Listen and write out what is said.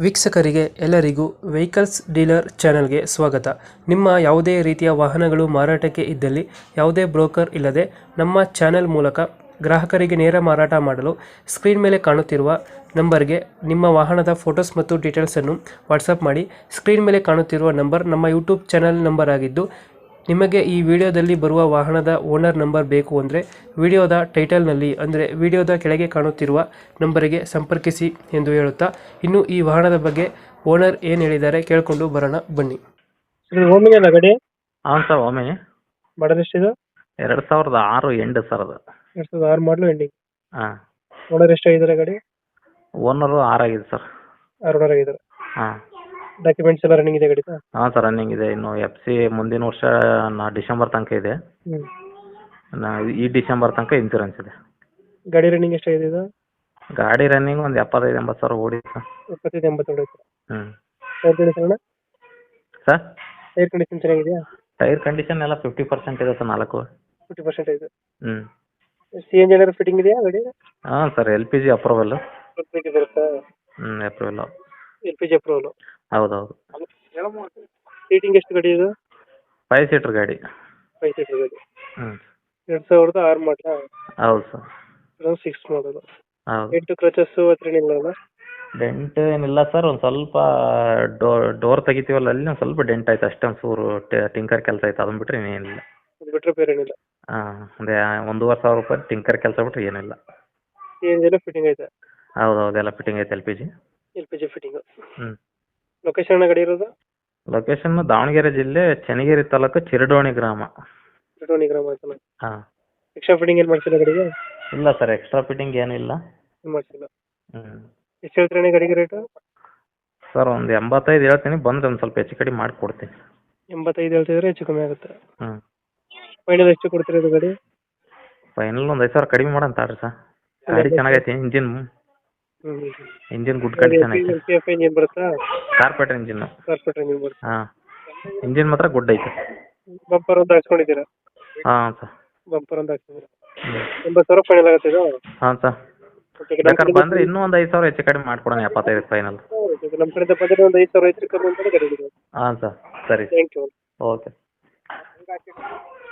ವೀಕ್ಷಕರಿಗೆ ಎಲ್ಲರಿಗೂ vehicles dealer ಚಾನೆಲ್ಗೆ ಸ್ವಾಗತ. ನಿಮ್ಮ ಯಾವುದೇ ರೀತಿಯ ವಾಹನಗಳು ಮಾರಾಟಕ್ಕೆ ಇದ್ದಲ್ಲಿ ಯಾವುದೇ ಬ್ರೋಕರ್ ಇಲ್ಲದೆ ನಮ್ಮ ಚಾನೆಲ್ ಮೂಲಕ ಗ್ರಾಹಕರಿಗೆ ನೇರ ಮಾರಾಟ ಮಾಡಲು ಸ್ಕ್ರೀನ್ ಮೇಲೆ ಕಾಣುತ್ತಿರುವ ನಂಬರ್ಗೆ ನಿಮ್ಮ ವಾಹನದ ಫೋಟೋಸ್ ಮತ್ತು ಡೀಟೇಲ್ಸನ್ನು ವಾಟ್ಸಪ್ ಮಾಡಿ. ಸ್ಕ್ರೀನ್ ಮೇಲೆ ಕಾಣುತ್ತಿರುವ ನಂಬರ್ ನಮ್ಮ ಯೂಟ್ಯೂಬ್ ಚಾನೆಲ್ ನಂಬರ್ ಆಗಿದ್ದು, ನಿಮಗೆ ಈ ವಿಡಿಯೋದಲ್ಲಿ ಬರುವ ವಾಹನದ ಓನರ್ ನಂಬರ್ ಬೇಕು ಅಂದರೆ ವಿಡಿಯೋದ ಟೈಟಲ್ನಲ್ಲಿ ಅಂದರೆ ವಿಡಿಯೋದ ಕೆಳಗೆ ಕಾಣುತ್ತಿರುವ ನಂಬರಿಗೆ ಸಂಪರ್ಕಿಸಿ ಎಂದು ಹೇಳುತ್ತಾ, ಇನ್ನು ಈ ವಾಹನದ ಬಗ್ಗೆ ಓನರ್ ಏನು ಹೇಳಿದ್ದಾರೆ ಕೇಳಿಕೊಂಡು ಬರೋಣ ಬನ್ನಿ. ಓಮಿನಿ ಅಲ್ಲ ಗಾಡಿ? ಹಾಂ ಸರ್, ಒಮ್ಮೆ ಮಾಡಲ್ ಎಷ್ಟಿದೆ? 2006 ಎಂಡ್ ಸರ್ ಅದು. 2006 ಮಾಡಲು ಎಂಡಿಂಗ್. ಹಾಂ, ಓನರ್ ಎಷ್ಟಾಗಿದ್ದಾರೆ ಗಾಡಿ? ಓನರು 6 ಆಗಿದೆ ಸರ್. 6 ಓನರ್ ಆಗಿದ್ದಾರೆ. ಹಾಂ ಡಾಕ್ಯುಮೆಂಟ್ಸ್ ಎಲ್ಲ ರನ್ನಿಂಗ್ ಇದೆ ಗಾಡಿ? ಹಾಂ ಸರ್, ರನ್ನಿಂಗ್ ಇದೆ. ಇನ್ನು FC ಮುಂದಿನ ವರ್ಷ ಡಿಸೆಂಬರ್ ತನಕ ಇದೆ. ಈ ಡಿಸೆಂಬರ್ ತನಕ ಇನ್ಸೂರೆನ್ಸ್ ಇದೆ. ಗಾಡಿ ರನ್ನಿಂಗ್ ಎಷ್ಟಾಗಿದೆ ಇದು? ಗಾಡಿ ರನ್ನಿಂಗ್ ಒಂದು 75-80 ಸಾವಿರ ಓಡಿದೆ ಸರ್. 75-80 ಹೊಡೆಯುತ್ತೆ. ಹ್ಞೂ tyre condition sir, tyre condition ಚೆನ್ನಾಗಿದೆಯಾ? ಟೈರ್ ಕಂಡೀಷನ್ ಎಲ್ಲ 50% ಇದೆ ಸರ್, 4. 50% ಇದೆ. ಹ್ಞೂ CNG ಏನಾದ್ರು ಫಿಟ್ಟಿಂಗ್ ಇದೆಯಾ ಗಾಡಿ? ಹಾಂ ಸರ್, LPG ಅಪ್ರೂವಲ್. ಬರುತ್ತಾ? ಅಪ್ರೂವಲ್. LPG approval. ಹೌದೌದು. ಸೀಟಿಂಗ್ ಎಷ್ಟು ಗಾಡಿ ಇದು? 5 ಸೀಟ್ರ್ ಗಾಡಿ. 5 ಸೀಟರ್ ಗಾಡಿ. ಹ್ಞೂ 2006 ಮಾಡಲ? ಹೌದು ಸರ್. 2006 ಮಾಡಲು. ಹೌದು. 8 ಕ್ರಚಸ್ ಹತ್ರ ಇಲ್ಲ? ಡೆಂಟ್ ಏನಿಲ್ಲ ಸರ್, ಒಂದು ಸ್ವಲ್ಪ ಡೋರ್ ತೆಗಿತೀವಲ್ಲ ಅಲ್ಲಿ ಒಂದು ಸ್ವಲ್ಪ ಡೆಂಟ್ ಆಯ್ತು ಅಷ್ಟೇ. ಒಂದು ಚೂರು ಟಿಂಕರ್ ಕೆಲಸ ಆಯ್ತು, ಅದನ್ನ ಬಿಟ್ಟರೆ ಏನಿಲ್ಲ. ಅದು ಬಿಟ್ಟರೆ ಬೇರೆ ಏನಿಲ್ಲ? ಹಾಂ, ಒಂದು 1,500 ರೂಪಾಯಿ ಟಿಂಕರ್ ಕೆಲಸ ಬಿಟ್ಟರೆ ಏನಿಲ್ಲ. CNG ಎಲ್ಲ ಫಿಟ್ಟಿಂಗ್ ಐತೆ? ಹೌದೌದು, ಎಲ್ಲ ಫಿಟ್ಟಿಂಗ್ ಐತೆ. LPG fitting. ಹ್ಞೂ. ಲೊಕೇಶನ್ ಗಾಡಿ ಇರೋದು? ಲೊಕೇಶನ್ ದಾವಣಗೆರೆ ಜಿಲ್ಲೆ ಚನ್ನಗಿರಿ ತಾಲೂಕು ಚಿರಡೋಣಿ ಗ್ರಾಮ. ಚಿರಡೋಣಿ ಗ್ರಾಮ ಆಯ್ತಲ್ಲ. ಹಾಂ. ಎಕ್ಸ್ಟ್ರಾ ಫಿಟ್ಟಿಂಗ್ ಏನು ಮಾಡ್ಸಿಲ್ಲ ಗಾಡಿಗೆ? ಇಲ್ಲ ಸರ್, ಎಕ್ಸ್ಟ್ರಾ ಫಿಟ್ಟಿಂಗ್ ಏನಿಲ್ಲ. ಏನು ಮಾಡ್ಸಿಲ್ಲ. ಹ್ಞೂ. ಎಷ್ಟು ಹೇಳ್ತೀರಾ ಗಾಡಿಗೆ ರೇಟು? ಸರ್, ಒಂದು 85 ಹೇಳ್ತೀನಿ, ಬಂದರೆ ಒಂದು ಸ್ವಲ್ಪ ಹೆಚ್ಚು ಕಡಿಮೆ ಮಾಡಿಕೊಡ್ತೀನಿ. 85 ಹೇಳ್ತಿದ್ರೆ ಹೆಚ್ಚು ಕಮ್ಮಿ ಆಗುತ್ತೆ. ಹ್ಞೂ. ಫೈನಲ್ ಎಷ್ಟು ಕೊಡ್ತೀರಾ ಇದು ಗಾಡಿ? ಫೈನಲ್ ಒಂದು 5,000 ಕಡಿಮೆ ಮಾಡೋಣ ತಾಳ್ರಿ ಸರ್. ಗಾಡಿ ಚೆನ್ನಾಗೈತಿ. ಇಂಜಿನ್ ಗುಡ್ ಕಂಡೀಷನ್ ಐತೆ. ಇಂಜಿನ್ ಬರುತ್ತಾ? ಕಾರ್ಪೆಟರ್ ಇಂಜಿನ್. ಕಾರ್ಪೆಟರ್ ಇಂಜಿನ್ ಬರುತ್ತೆ. ಹಾಂ, ಇಂಜಿನ್ ಮಾತ್ರ ಗುಡ್ ಐತೆ. ಬಂಪರ್ ಒಂದು ಹಾಕ್ಸ್ಕೊಂಡಿದ್ದೀರಾ? ಹಾಂ ಸರ್. ಬಂಪರ್ ಒಂದು ಹಾಕ್ಸಿದ್ದೀರಾ? 80,000 ಫೈನಲ್ ಆಗುತ್ತೆ ಇದು? ಹಾಂ ಸರ್, ಬೇಕಾದ್ರೆ ಬಂದರೆ ಇನ್ನೂ ಒಂದು 5,000 ಹೆಚ್ಚು ಕಡಿಮೆ ಮಾಡಿಕೊಡೋಣ. 75 ಫೈನಲ್. ನಮ್ಮ ಕಡೆಯಿಂದ ಬಂದರೆ ಒಂದು 5,000 ಹೆಚ್ಚು ಕಮ್ಮಿ ಅಂತ ಗಾಡಿ. ಹಾಂ ಸರ್, ಸರಿ. Thank you. ಓಕೆ.